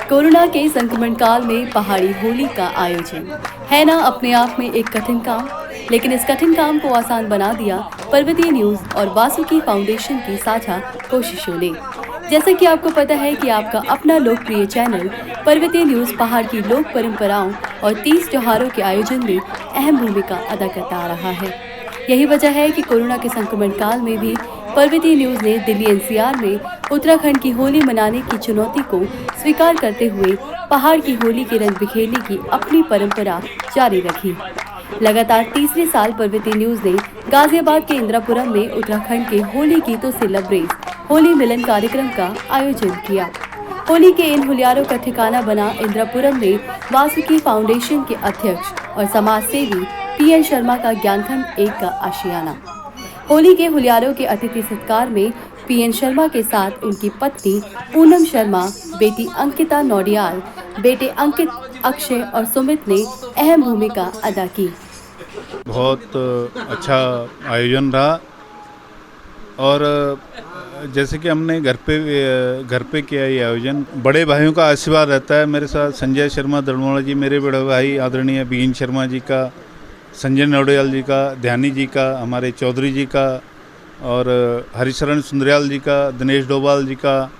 Corona के संक्रमण काल में पहाड़ी होली का आयोजन है ना अपने आप में एक कठिन काम, लेकिन इस कठिन काम को आसान बना दिया पर्वतीय न्यूज और वासुकी फाउंडेशन की साझा कोशिशों ने। जैसा कि आपको पता है कि आपका अपना लोकप्रिय चैनल पर्वतीय न्यूज पहाड़ की लोक परंपराओं और 30 त्योहारों के आयोजन में अहम भूमिका अदा करता आ रहा है। यही वजह है कि कोरोना के संक्रमण काल में भी पर्वतीय न्यूज ने दिल्ली एनसीआर में उत्तराखंड की होली मनाने की चुनौती को स्वीकार करते हुए पहाड़ की होली के रंग बिखेरने की अपनी परंपरा जारी रखी। लगातार तीसरे साल पर्वतीय न्यूज ने गाजियाबाद के इंद्रापुरम में उत्तराखंड के होली गीतों से लबरेज होली मिलन कार्यक्रम का आयोजन किया। होली के इन होलियारों का ठिकाना बना इंद्रापुरम में वासुकी फाउंडेशन के अध्यक्ष और समाज सेवी पीएन शर्मा का ज्ञानखंड 1 का आशियाना। होली के होलियारों के अतिथि सत्कार में पीएन शर्मा के साथ उनकी पत्नी पूनम शर्मा, बेटी अंकिता नौडियाल, बेटे अंकित, अक्षय और सुमित ने अहम भूमिका अदा की। बहुत अच्छा आयोजन रहा और जैसे कि हमने घर पे किया ये आयोजन, बड़े भाइयों का आशीर्वाद रहता है। मेरे साथ संजय शर्मा दड़वाड़ा जी, मेरे बड़े भाई आदरणीय बीन शर्मा जी का, संजय नौडियाल जी का, ध्यानी जी का, हमारे चौधरी जी का और हरिशरण सुंदरयाल जी का, दिनेश डोभाल जी का।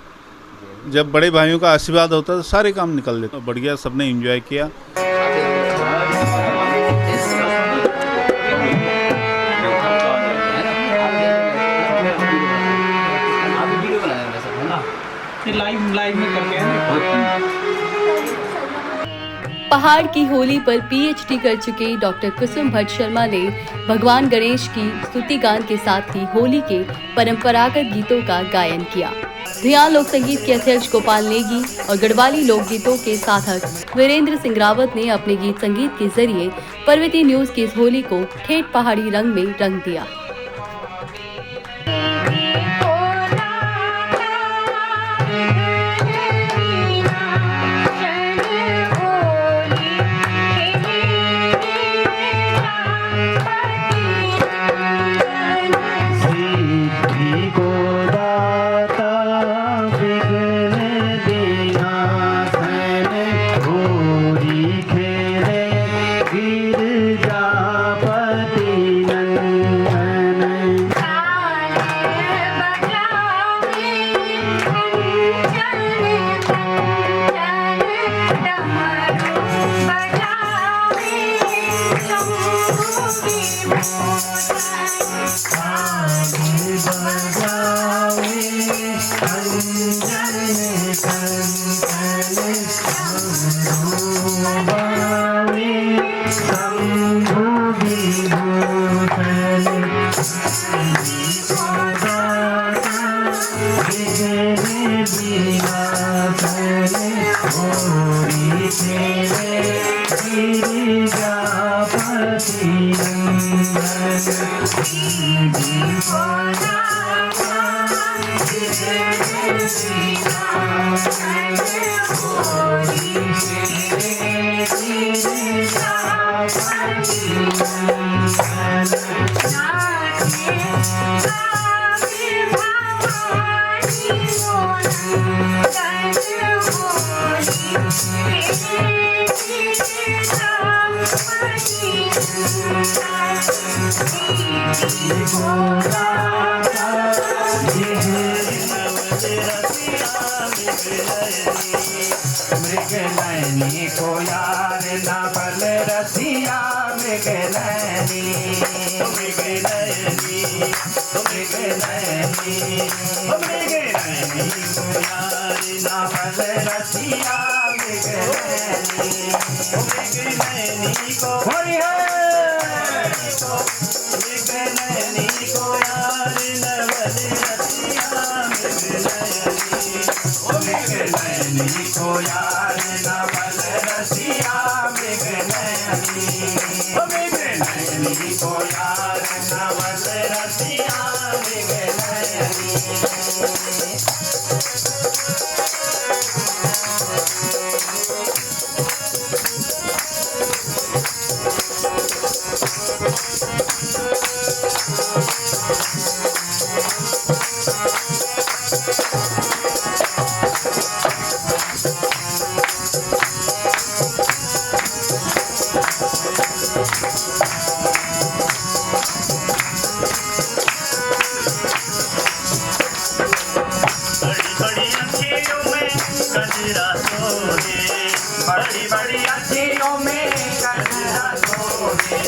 जब बड़े भाइयों का आशीर्वाद होता है तो सारे काम निकल लेते। बढ़िया, सबने एंजॉय किया। लाइव में करके पहाड़ की होली पर पीएचडी कर चुके डॉक्टर कुसुम भट्ट शर्मा ने भगवान गणेश की स्तुति गान के साथ ही होली के परंपरागत गीतों का गायन किया। धियान लोक संगीत के अध्यक्ष गोपाल नेगी और गढ़वाली लोकगीतों के साधक वीरेंद्र सिंह रावत ने अपने गीत संगीत के जरिए पर्वतीय न्यूज की इस होली को ठेठ पहाड़ी रंग में रंग दिया। मृगनैनी को यार ना बल रसिया, मृगनैनी मृगनैनी मृगनैनी मृगनैनी को यार ना बल रसिया, मृगनैनी मृगनैनी को मृगनैनी को यार ना बल रसिया, मृगनैनी को यार ना बल रसिया, मृगनैनी मृगनैनी को यार ना बल रसिया, मृगनैनी। बड़ी बड़ी अखियों में गजरा सोहे, बड़ी बड़ी अखियों में गजरा सोहे,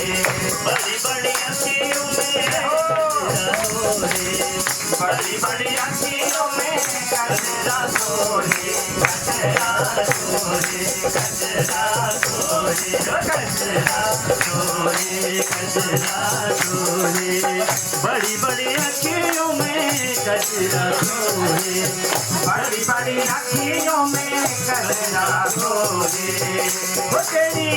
बड़ी बड़ी अखियों में गजरा सोहे, बड़ी बड़ी अखियों में गजरा सोहे, गजरा सोहे, गजरा सोहे, गजरा सोहे, गजरा सोहे, बड़ी बड़ी अखियों में गजरा सोहे, बड़ी बड़ी अखियों में गजरा सोहे, वो तेरी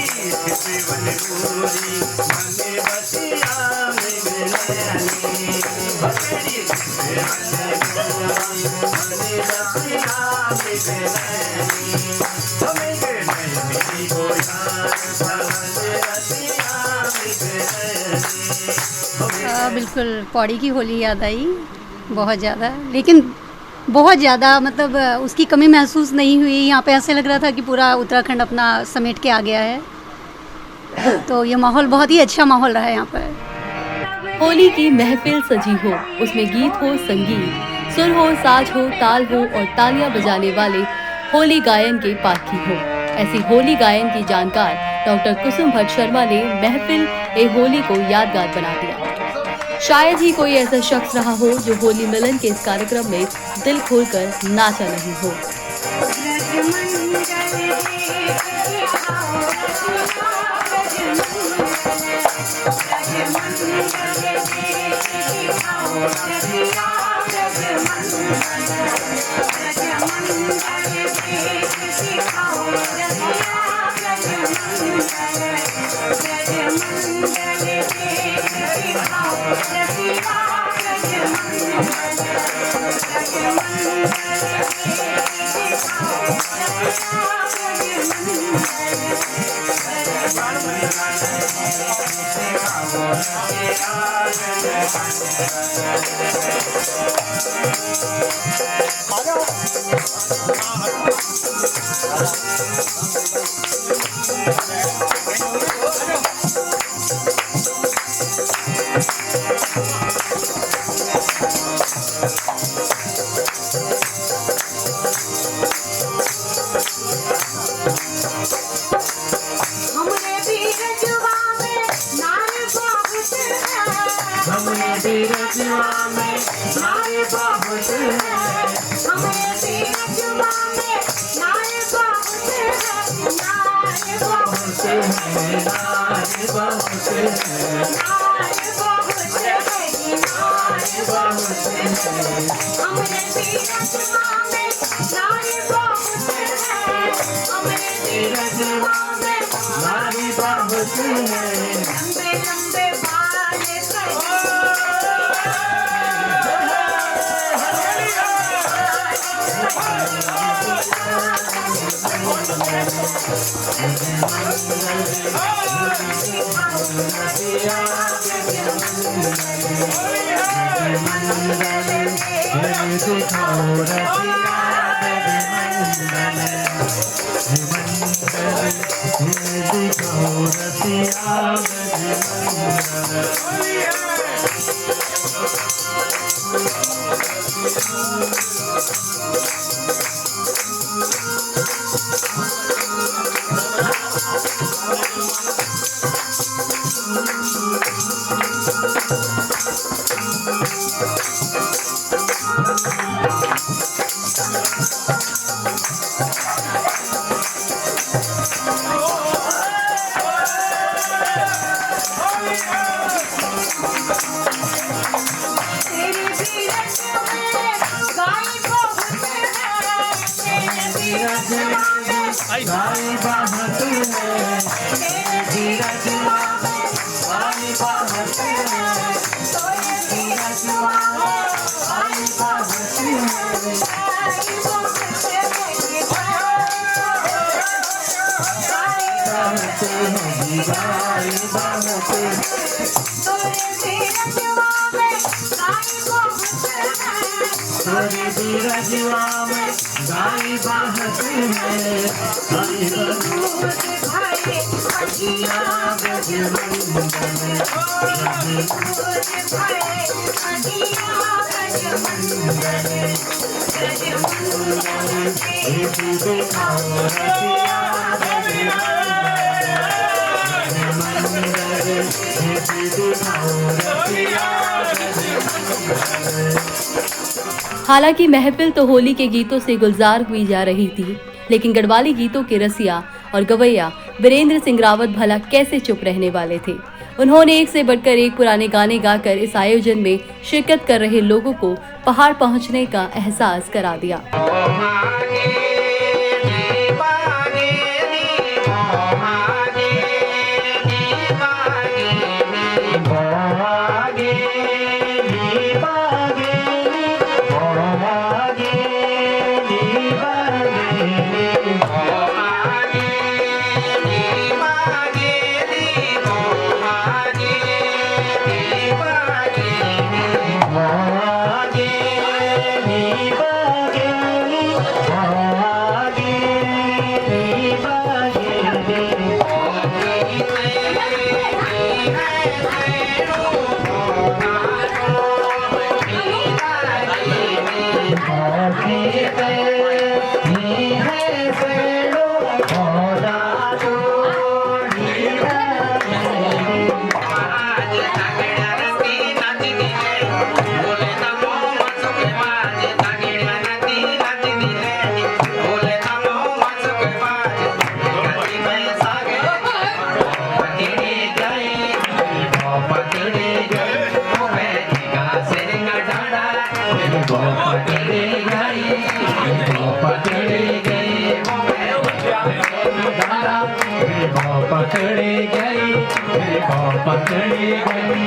सिवन पूरी मने बसिया में नयनी, वो तेरी सिवन पूरी मने बसिया में नयनी, हमें नयनी को यार भवन बसिया में नयनी। बिल्कुल पौड़ी की होली याद आई बहुत ज़्यादा, लेकिन बहुत ज़्यादा मतलब उसकी कमी महसूस नहीं हुई। यहाँ पे ऐसे लग रहा था कि पूरा उत्तराखंड अपना समेट के आ गया है, तो ये माहौल बहुत ही अच्छा माहौल रहा है यहाँ पर। होली की महफिल सजी हो, उसमें गीत हो, संगीत, सुर हो, साज हो, ताल हो और तालियां बजाने वाले होली गायन के पाठी हो। ऐसी होली गायन की जानकार डॉक्टर कुसुम भट्ट शर्मा ने महफिल ए होली को यादगार बना दिया। शायद ही कोई ऐसा शख्स रहा हो जो होली मिलन के इस कार्यक्रम में दिल खोलकर नाचा नहीं हो। भाई हालांकि महफिल तो होली के गीतों से गुलजार हुई जा रही थी, लेकिन गढ़वाली गीतों के रसिया और गवैया वीरेंद्र सिंह रावत भला कैसे चुप रहने वाले थे। उन्होंने एक से बढ़कर एक पुराने गाने गाकर इस आयोजन में शिरकत कर रहे लोगों को पहाड़ पहुंचने का एहसास करा दिया। पकड़े गई पकड़े गई।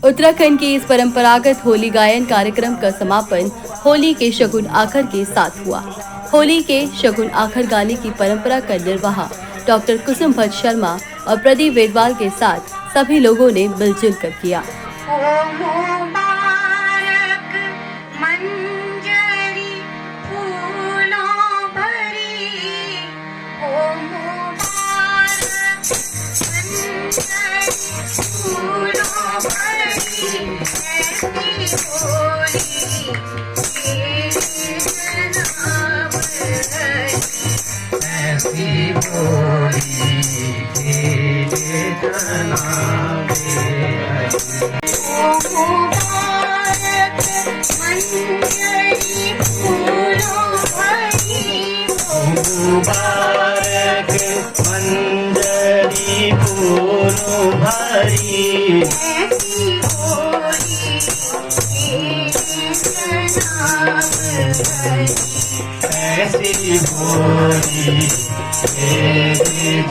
उत्तराखंड के इस परंपरागत होली गायन कार्यक्रम का समापन होली के शगुन आखर के साथ हुआ। होली के शगुन आखर गाने की परंपरा का निर्वाह डॉक्टर कुसुम भट्ट शर्मा और प्रदीप वेदवाल के साथ सभी लोगों ने मिलजुल कर किया। मुबारक मंजरी फूलों भरी ऐसी होली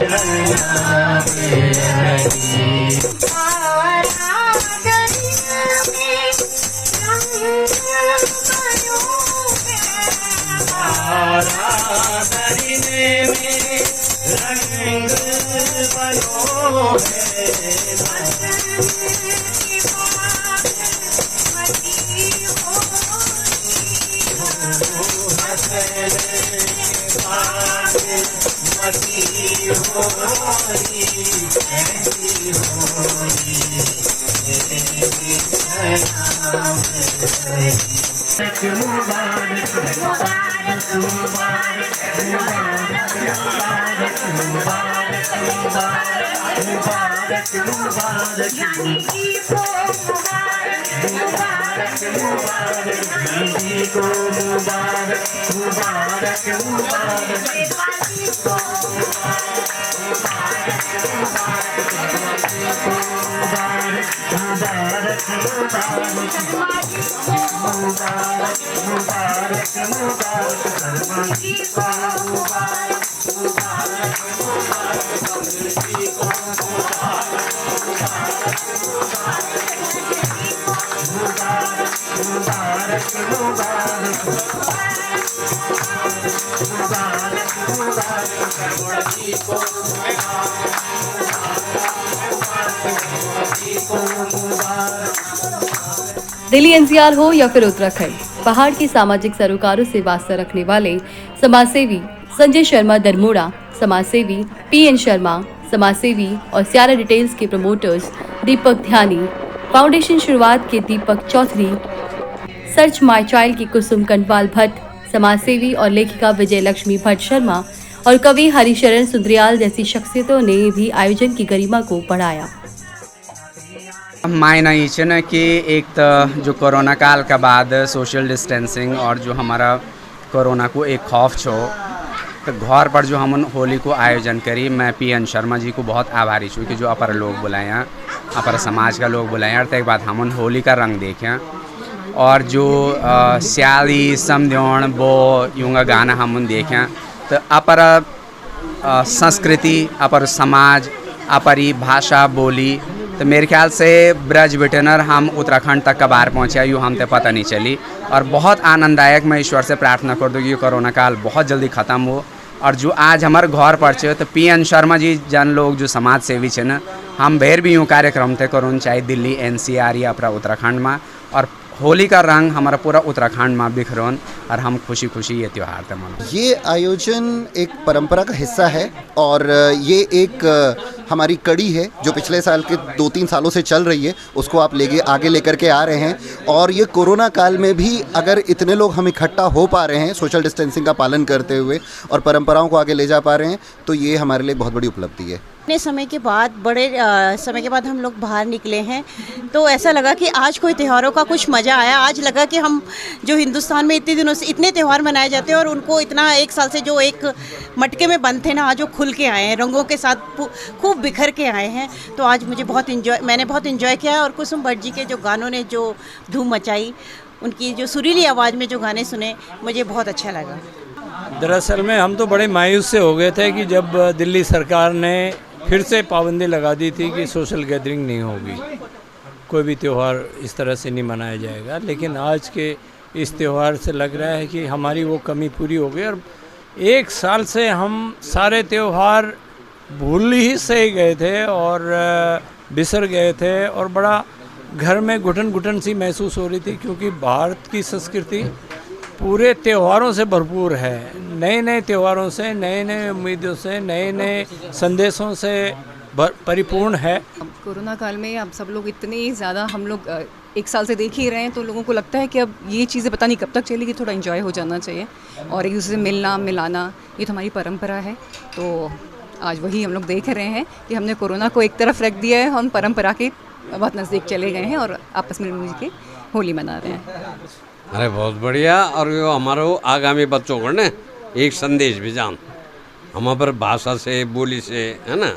जनाब रंग बनो दिल्ली एनसीआर हो या फिर उत्तराखंड, पहाड़ के सामाजिक सरोकारों से वास्ता रखने वाले समाजसेवी संजय शर्मा दरमोड़ा, समाजसेवी पीएन शर्मा, समाजसेवी और सियारा डिटेल्स के प्रमोटर्स दीपक ध्यानी, फाउंडेशन शुरुआत के Deepak Chaudhary, search my child की कुसुम कंडवाल भट्ट, समाजसेवी और लेखिका विजय लक्ष्मी भट्ट शर्मा और कवि हरिशरण सुंदरियाल जैसी शख्सियतों ने भी आयोजन की गरिमा को बढ़ाया। मायना ये है ना कि एक तो जो कोरोना काल के बाद सोशल डिस्टेंसिंग और जो हमारा कोरोना को एक खौफ छो, तो घर पर जो हम होली को आयोजन करी, मैं पीएन शर्मा जी को बहुत आभारी छूँ कि जो अपर लोग बुलाए, अपर समाज का लोग बुलाए और तक बाद हम होली का रंग देखें और जो स्याली समझौण बो यूँगा गाना हम देखें, तो अपर संस्कृति, अपर समाज, अपरी भाषा बोली, तो मेरे ख्याल से ब्रज बिटनर हम उत्तराखंड तक कबार पहुँचे यूँ हम तो पता नहीं चली। और बहुत आनंददायक, मैं ईश्वर से प्रार्थना कर दूँ कि कोरोना काल बहुत जल्दी ख़त्म हो और जो आज हमारे घर पर छे तो पीएन शर्मा जी जन लोग जो समाज सेवी छे न, हम भेर भी यूँ कार्यक्रम थे करूँ चाहे दिल्ली NCR या अपना उत्तराखंड में, और होली का रंग हमारा पूरा उत्तराखंड में बिखरोन और हम खुशी खुशी ये त्यौहार थे मनाओ। ये आयोजन एक परंपरा का हिस्सा है और ये एक हमारी कड़ी है जो पिछले साल के 2-3 सालों से चल रही है, उसको आप आगे लेकर के आ रहे हैं। और ये कोरोना काल में भी अगर इतने लोग हम इकट्ठा हो पा रहे हैं सोशल डिस्टेंसिंग का पालन करते हुए और परंपराओं को आगे ले जा पा रहे हैं, तो ये हमारे लिए बहुत बड़ी उपलब्धि है। इतने समय के बाद, बड़े समय के बाद हम लोग बाहर निकले हैं, तो ऐसा लगा कि आज कोई त्योहारों का कुछ मज़ा आया। आज लगा कि हम जो हिंदुस्तान में इतने दिनों से इतने त्यौहार मनाए जाते हैं और उनको इतना 1 साल से जो एक मटके में बंद थे ना, आज वो खुल के आए हैं, रंगों के साथ खूब बिखर के आए हैं। तो आज मुझे मैंने बहुत इन्जॉय किया है। और कुसुम भट्ट जी के जो गानों ने जो धूम मचाई, उनकी जो सुरीली आवाज़ में जो गाने सुने, मुझे बहुत अच्छा लगा। दरअसल में हम तो बड़े मायूस से हो गए थे कि जब दिल्ली सरकार ने फिर से पाबंदी लगा दी थी कि सोशल गैदरिंग नहीं होगी, कोई भी त्यौहार इस तरह से नहीं मनाया जाएगा। लेकिन आज के इस त्यौहार से लग रहा है कि हमारी वो कमी पूरी हो गई और 1 साल से हम सारे त्यौहार भूल ही से गए थे और बिसर गए थे और बड़ा घर में घुटन घुटन सी महसूस हो रही थी, क्योंकि भारत की संस्कृति पूरे त्योहारों से भरपूर है। नए नए त्योहारों से, नए नए उम्मीदों से, नए नए संदेशों से परिपूर्ण है। कोरोना काल में अब सब लोग इतने ज़्यादा, हम लोग 1 साल से देख ही रहे हैं, तो लोगों को लगता है कि अब ये चीज़ें पता नहीं कब तक चलेगी, थोड़ा एंजॉय हो जाना चाहिए और एक दूसरे से मिलना मिलाना, ये तो हमारी परंपरा है। तो आज वही हम लोग देख रहे हैं कि हमने कोरोना को एक तरफ रख दिया है, हम परंपरा के बहुत नज़दीक चले गए हैं और आपस में मिल के होली मना रहे हैं। अरे बहुत बढ़िया। और यो हमारो आगामी बच्चों को ना एक संदेश भी जान, हम पर भाषा से, बोली से, है ना,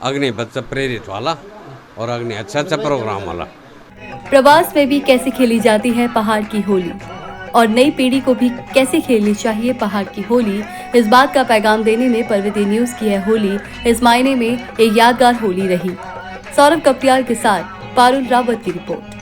अग्नि बच्चा प्रेरित वाला और अग्नि अच्छा प्रोग्राम वाला। प्रवास में भी कैसे खेली जाती है पहाड़ की होली और नई पीढ़ी को भी कैसे खेलनी चाहिए पहाड़ की होली, इस बात का पैगाम देने में पर्वतीय न्यूज़ की है होली इस मायने में एक यादगार होली रही। सौरभ कपटियाल के साथ पारुल रावत की रिपोर्ट।